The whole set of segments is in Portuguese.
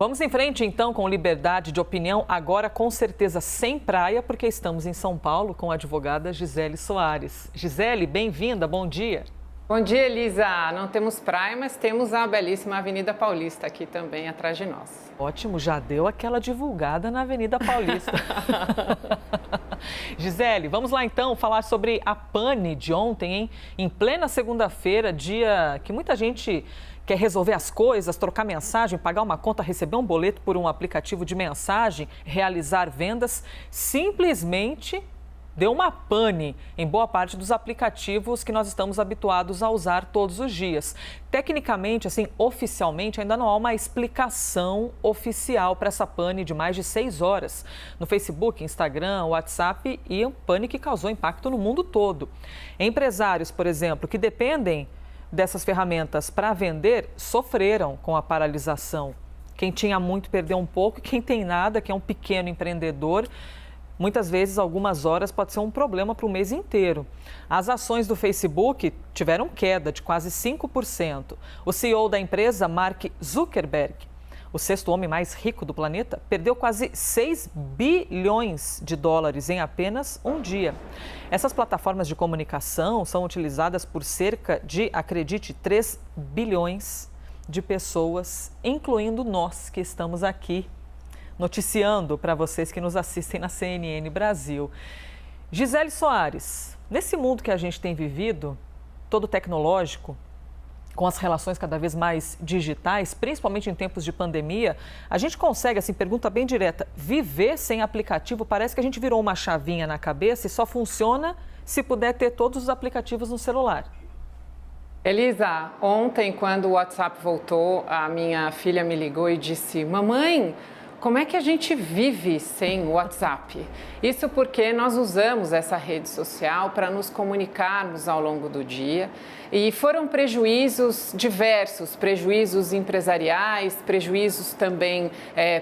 Vamos em frente, então, com liberdade de opinião, agora com certeza sem praia, porque estamos em São Paulo com a advogada Gisele Soares. Gisele, bem-vinda, bom dia. Bom dia, Elisa. Não temos praia, mas temos a belíssima Avenida Paulista aqui também atrás de nós. Ótimo, já deu aquela divulgada na Avenida Paulista. Gisele, vamos lá então falar sobre a pane de ontem, hein? Em plena segunda-feira, dia que muita gente quer resolver as coisas, trocar mensagem, pagar uma conta, receber um boleto por um aplicativo de mensagem, realizar vendas, simplesmente deu uma pane em boa parte dos aplicativos que nós estamos habituados a usar todos os dias. Tecnicamente, assim, oficialmente, ainda não há uma explicação oficial para essa pane de mais de 6 horas no Facebook, Instagram, WhatsApp e um pane que causou impacto no mundo todo. Empresários, por exemplo, que dependem dessas ferramentas para vender, sofreram com a paralisação. Quem tinha muito perdeu um pouco e quem tem nada, que é um pequeno empreendedor, muitas vezes, algumas horas pode ser um problema para o mês inteiro. As ações do Facebook tiveram queda de quase 5%. O CEO da empresa, Mark Zuckerberg, o sexto homem mais rico do planeta, perdeu quase 6 bilhões de dólares em apenas um dia. Essas plataformas de comunicação são utilizadas por cerca de, acredite, 3 bilhões de pessoas, incluindo nós que estamos aqui noticiando para vocês que nos assistem na CNN Brasil. Gisele Soares, nesse mundo que a gente tem vivido, todo tecnológico, com as relações cada vez mais digitais, principalmente em tempos de pandemia, a gente consegue, assim, pergunta bem direta, viver sem aplicativo? Parece que a gente virou uma chavinha na cabeça e só funciona se puder ter todos os aplicativos no celular. Elisa, ontem, quando o WhatsApp voltou, a minha filha me ligou e disse: mamãe, como é que a gente vive sem o WhatsApp? Isso porque nós usamos essa rede social para nos comunicarmos ao longo do dia e foram prejuízos diversos, prejuízos empresariais, prejuízos também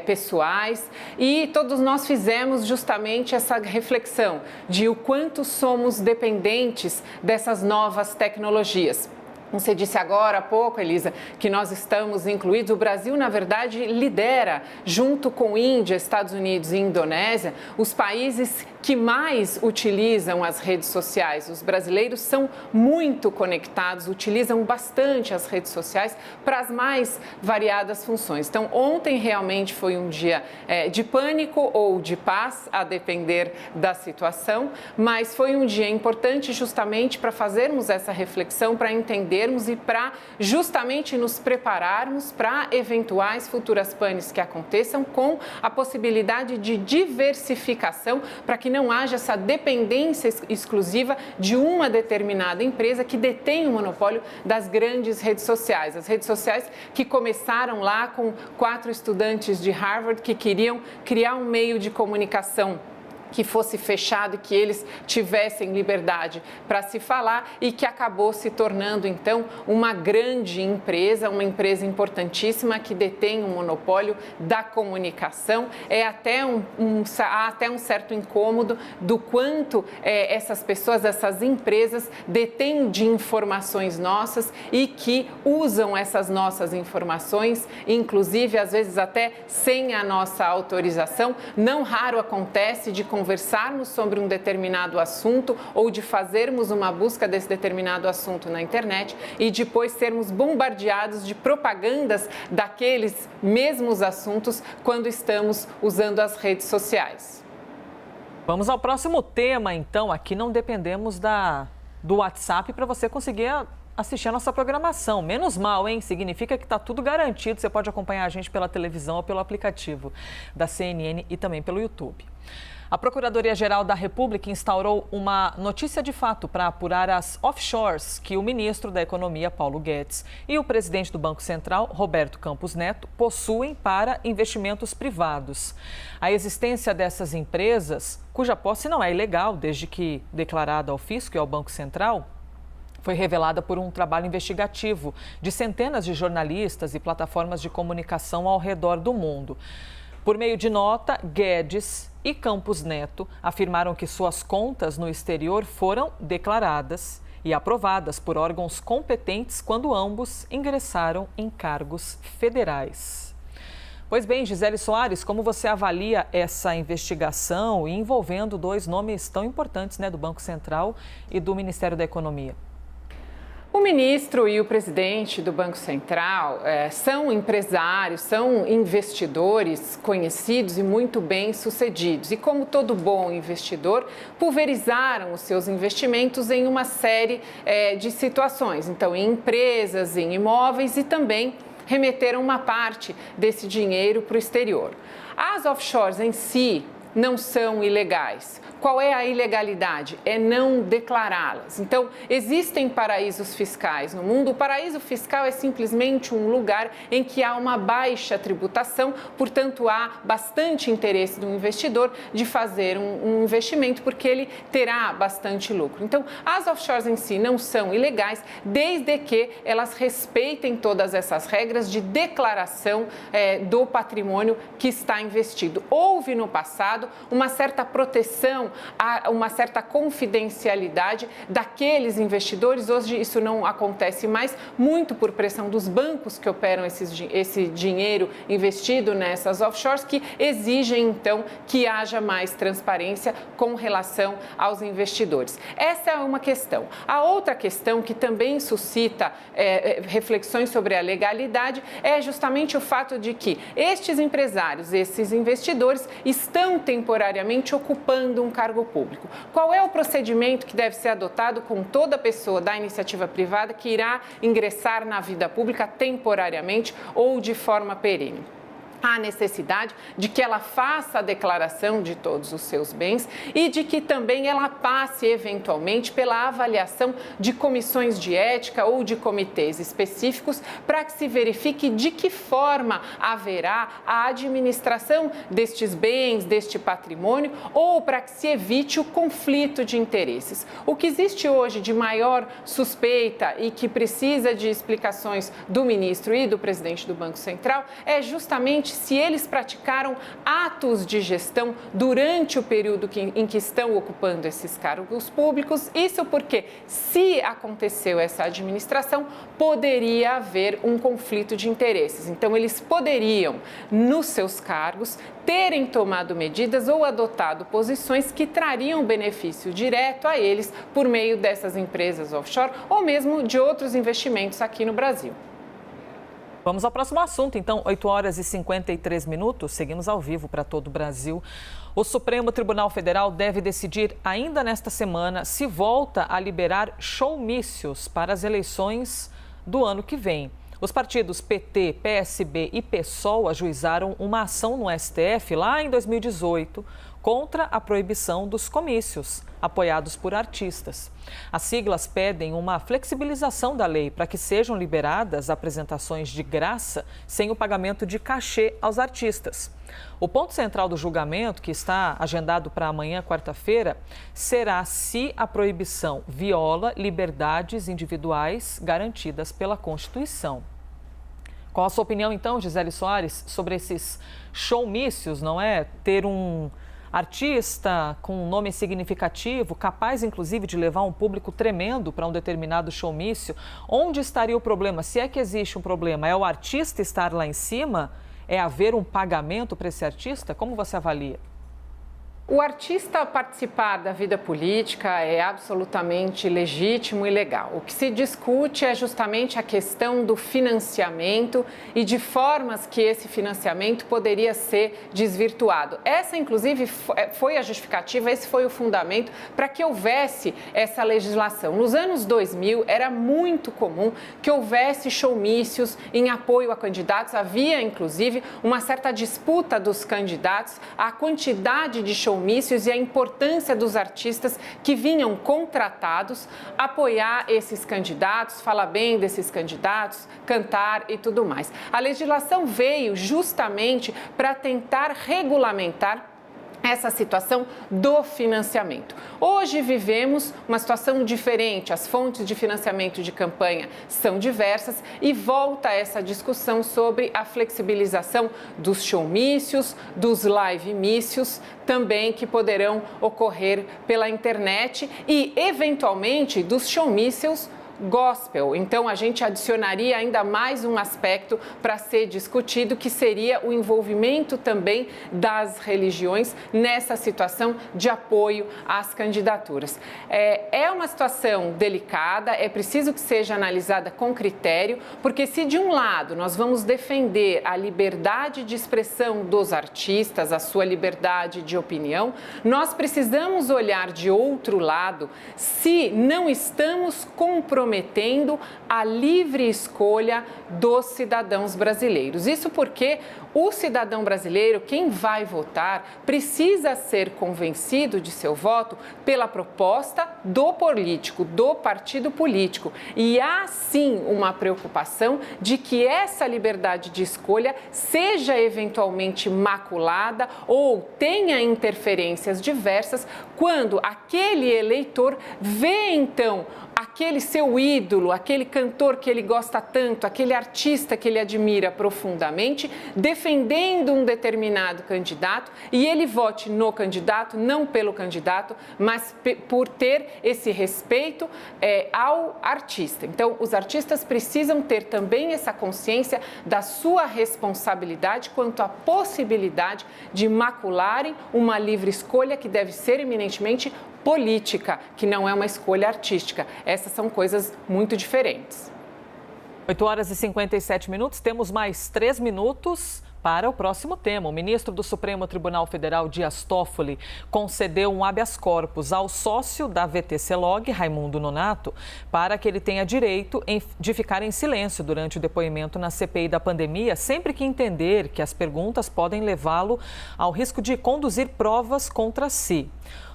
pessoais, e todos nós fizemos justamente essa reflexão de o quanto somos dependentes dessas novas tecnologias. Você disse agora há pouco, Elisa, que nós estamos incluídos. O Brasil, na verdade, lidera, junto com Índia, Estados Unidos e Indonésia, os países que mais utilizam as redes sociais. Os brasileiros são muito conectados, utilizam bastante as redes sociais para as mais variadas funções. Então, ontem realmente foi um dia de pânico ou de paz, a depender da situação, mas foi um dia importante justamente para fazermos essa reflexão, para entendermos e para justamente nos prepararmos para eventuais futuras panes que aconteçam, com a possibilidade de diversificação para que não haja essa dependência exclusiva de uma determinada empresa que detém o monopólio das grandes redes sociais. As redes sociais que começaram lá com 4 estudantes de Harvard que queriam criar um meio de comunicação que fosse fechado e que eles tivessem liberdade para se falar, e que acabou se tornando, então, uma grande empresa, uma empresa importantíssima que detém o monopólio da comunicação. Há até um certo incômodo do quanto essas pessoas, essas empresas detêm de informações nossas e que usam essas nossas informações, inclusive, às vezes até sem a nossa autorização. Não raro acontece de conversarmos sobre um determinado assunto ou de fazermos uma busca desse determinado assunto na internet e depois sermos bombardeados de propagandas daqueles mesmos assuntos quando estamos usando as redes sociais. Vamos ao próximo tema, então. Aqui não dependemos do WhatsApp para você conseguir assistir a nossa programação. Menos mal, hein? Significa que está tudo garantido. Você pode acompanhar a gente pela televisão ou pelo aplicativo da CNN e também pelo YouTube. A Procuradoria-Geral da República instaurou uma notícia de fato para apurar as offshores que o ministro da Economia, Paulo Guedes, e o presidente do Banco Central, Roberto Campos Neto, possuem para investimentos privados. A existência dessas empresas, cuja posse não é ilegal desde que declarada ao fisco e ao Banco Central, foi revelada por um trabalho investigativo de centenas de jornalistas e plataformas de comunicação ao redor do mundo. Por meio de nota, Guedes e Campos Neto afirmaram que suas contas no exterior foram declaradas e aprovadas por órgãos competentes quando ambos ingressaram em cargos federais. Pois bem, Gisele Soares, como você avalia essa investigação envolvendo dois nomes tão importantes, né, do Banco Central e do Ministério da Economia? O ministro e o presidente do Banco Central são empresários, são investidores conhecidos e muito bem-sucedidos. E como todo bom investidor, pulverizaram os seus investimentos em uma série de situações. Então, em empresas, em imóveis e também remeteram uma parte desse dinheiro para o exterior. As offshores em si não são ilegais. Qual é a ilegalidade? É não declará-las. Então, existem paraísos fiscais no mundo. O paraíso fiscal é simplesmente um lugar em que há uma baixa tributação, portanto, há bastante interesse do investidor de fazer um investimento, porque ele terá bastante lucro. Então, as offshores em si não são ilegais, desde que elas respeitem todas essas regras de declaração do patrimônio que está investido. Houve no passado uma certa proteção, uma certa confidencialidade daqueles investidores. Hoje isso não acontece mais, muito por pressão dos bancos que operam esse dinheiro investido nessas offshores, que exigem então que haja mais transparência com relação aos investidores. Essa é uma questão. A outra questão que também suscita reflexões sobre a legalidade é justamente o fato de que estes empresários, esses investidores, estão temporariamente ocupando um cargo público. Qual é o procedimento que deve ser adotado com toda pessoa da iniciativa privada que irá ingressar na vida pública temporariamente ou de forma perene? Há necessidade de que ela faça a declaração de todos os seus bens e de que também ela passe, eventualmente, pela avaliação de comissões de ética ou de comitês específicos para que se verifique de que forma haverá a administração destes bens, deste patrimônio, ou para que se evite o conflito de interesses. O que existe hoje de maior suspeita e que precisa de explicações do ministro e do presidente do Banco Central é justamente se eles praticaram atos de gestão durante o período em que estão ocupando esses cargos públicos. Isso porque, se aconteceu essa administração, poderia haver um conflito de interesses. Então, eles poderiam, nos seus cargos, terem tomado medidas ou adotado posições que trariam benefício direto a eles por meio dessas empresas offshore ou mesmo de outros investimentos aqui no Brasil. Vamos ao próximo assunto, então, 8 horas e 53 minutos, seguimos ao vivo para todo o Brasil. O Supremo Tribunal Federal deve decidir ainda nesta semana se volta a liberar showmícios para as eleições do ano que vem. Os partidos PT, PSB e PSOL ajuizaram uma ação no STF lá em 2018 contra a proibição dos comícios, apoiados por artistas. As siglas pedem uma flexibilização da lei para que sejam liberadas apresentações de graça sem o pagamento de cachê aos artistas. O ponto central do julgamento, que está agendado para amanhã, quarta-feira, será se a proibição viola liberdades individuais garantidas pela Constituição. Qual a sua opinião, então, Gisele Soares, sobre esses showmícios, não é? Ter um artista com um nome significativo, capaz inclusive de levar um público tremendo para um determinado showmício. Onde estaria o problema? Se é que existe um problema, é o artista estar lá em cima? É haver um pagamento para esse artista? Como você avalia? O artista participar da vida política é absolutamente legítimo e legal. O que se discute é justamente a questão do financiamento e de formas que esse financiamento poderia ser desvirtuado. Essa, inclusive, foi a justificativa, esse foi o fundamento para que houvesse essa legislação. Nos anos 2000, era muito comum que houvesse showmícios em apoio a candidatos. Havia, inclusive, uma certa disputa dos candidatos, a quantidade de showmícios e a importância dos artistas que vinham contratados apoiar esses candidatos, falar bem desses candidatos, cantar e tudo mais. A legislação veio justamente para tentar regulamentar essa situação do financiamento. Hoje vivemos uma situação diferente, as fontes de financiamento de campanha são diversas e volta essa discussão sobre a flexibilização dos showmícios, dos livemícios, também que poderão ocorrer pela internet e, eventualmente, dos showmícios gospel. Então, a gente adicionaria ainda mais um aspecto para ser discutido, que seria o envolvimento também das religiões nessa situação de apoio às candidaturas. É uma situação delicada, é preciso que seja analisada com critério, porque se de um lado nós vamos defender a liberdade de expressão dos artistas, a sua liberdade de opinião, nós precisamos olhar de outro lado se não estamos comprometendo a livre escolha dos cidadãos brasileiros. Isso porque o cidadão brasileiro, quem vai votar, precisa ser convencido de seu voto pela proposta do político, do partido político. E há sim uma preocupação de que essa liberdade de escolha seja eventualmente maculada ou tenha interferências diversas quando aquele eleitor vê então aquele seu ídolo, aquele cantor que ele gosta tanto, aquele artista que ele admira profundamente, defendendo um determinado candidato, e ele vote no candidato, não pelo candidato, mas por ter esse respeito ao artista. Então, os artistas precisam ter também essa consciência da sua responsabilidade quanto à possibilidade de macularem uma livre escolha que deve ser eminentemente política, que não é uma escolha artística. Essas são coisas muito diferentes. 8h57, temos mais 3 minutos para o próximo tema. O ministro do Supremo Tribunal Federal, Dias Toffoli, concedeu um habeas corpus ao sócio da VTC-Log, Raimundo Nonato, para que ele tenha direito de ficar em silêncio durante o depoimento na CPI da pandemia, sempre que entender que as perguntas podem levá-lo ao risco de conduzir provas contra si.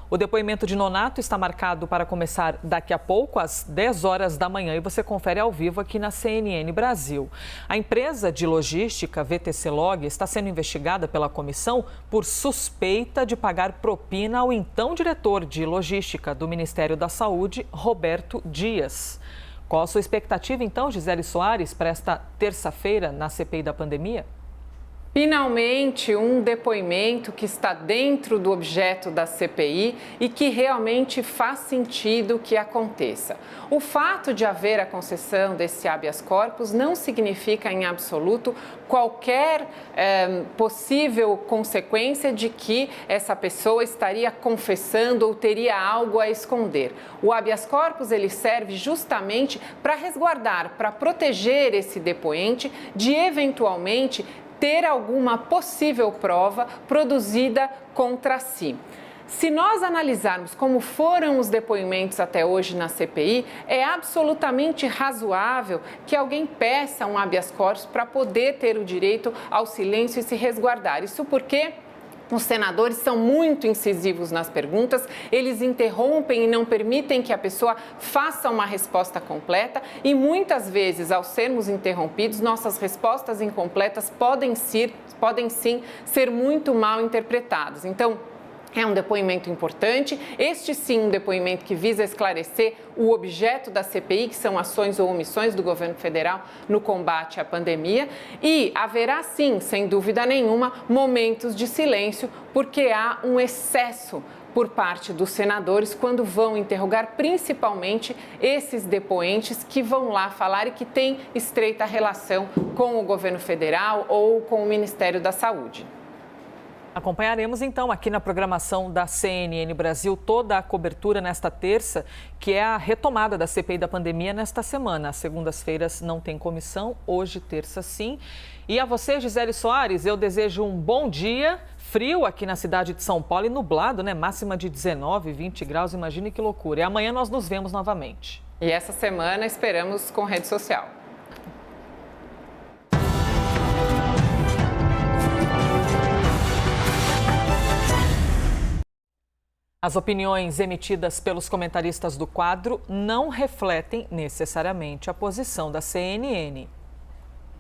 O depoimento de Nonato está marcado para começar daqui a pouco, às 10 horas da manhã, e você confere ao vivo aqui na CNN Brasil. A empresa de logística VTC-Log está sendo investigada pela comissão por suspeita de pagar propina ao então diretor de logística do Ministério da Saúde, Roberto Dias. Qual a sua expectativa, então, Gisele Soares, para esta terça-feira na CPI da pandemia? Finalmente, um depoimento que está dentro do objeto da CPI e que realmente faz sentido que aconteça. O fato de haver a concessão desse habeas corpus não significa em absoluto qualquer possível consequência de que essa pessoa estaria confessando ou teria algo a esconder. O habeas corpus ele serve justamente para resguardar, para proteger esse depoente de eventualmente ter alguma possível prova produzida contra si. Se nós analisarmos como foram os depoimentos até hoje na CPI, é absolutamente razoável que alguém peça um habeas corpus para poder ter o direito ao silêncio e se resguardar. Isso porque os senadores são muito incisivos nas perguntas, eles interrompem e não permitem que a pessoa faça uma resposta completa e muitas vezes, ao sermos interrompidos, nossas respostas incompletas podem sim ser muito mal interpretadas. Então, é um depoimento importante, este sim um depoimento que visa esclarecer o objeto da CPI, que são ações ou omissões do governo federal no combate à pandemia, e haverá sim, sem dúvida nenhuma, momentos de silêncio, porque há um excesso por parte dos senadores quando vão interrogar principalmente esses depoentes que vão lá falar e que têm estreita relação com o governo federal ou com o Ministério da Saúde. Acompanharemos então aqui na programação da CNN Brasil toda a cobertura nesta terça, que é a retomada da CPI da pandemia nesta semana. Às segundas-feiras não tem comissão, hoje terça sim. E a você, Gisele Soares, eu desejo um bom dia, frio aqui na cidade de São Paulo e nublado, né? Máxima de 19, 20 graus, imagine que loucura. E amanhã nós nos vemos novamente. E essa semana esperamos com rede social. As opiniões emitidas pelos comentaristas do quadro não refletem necessariamente a posição da CNN.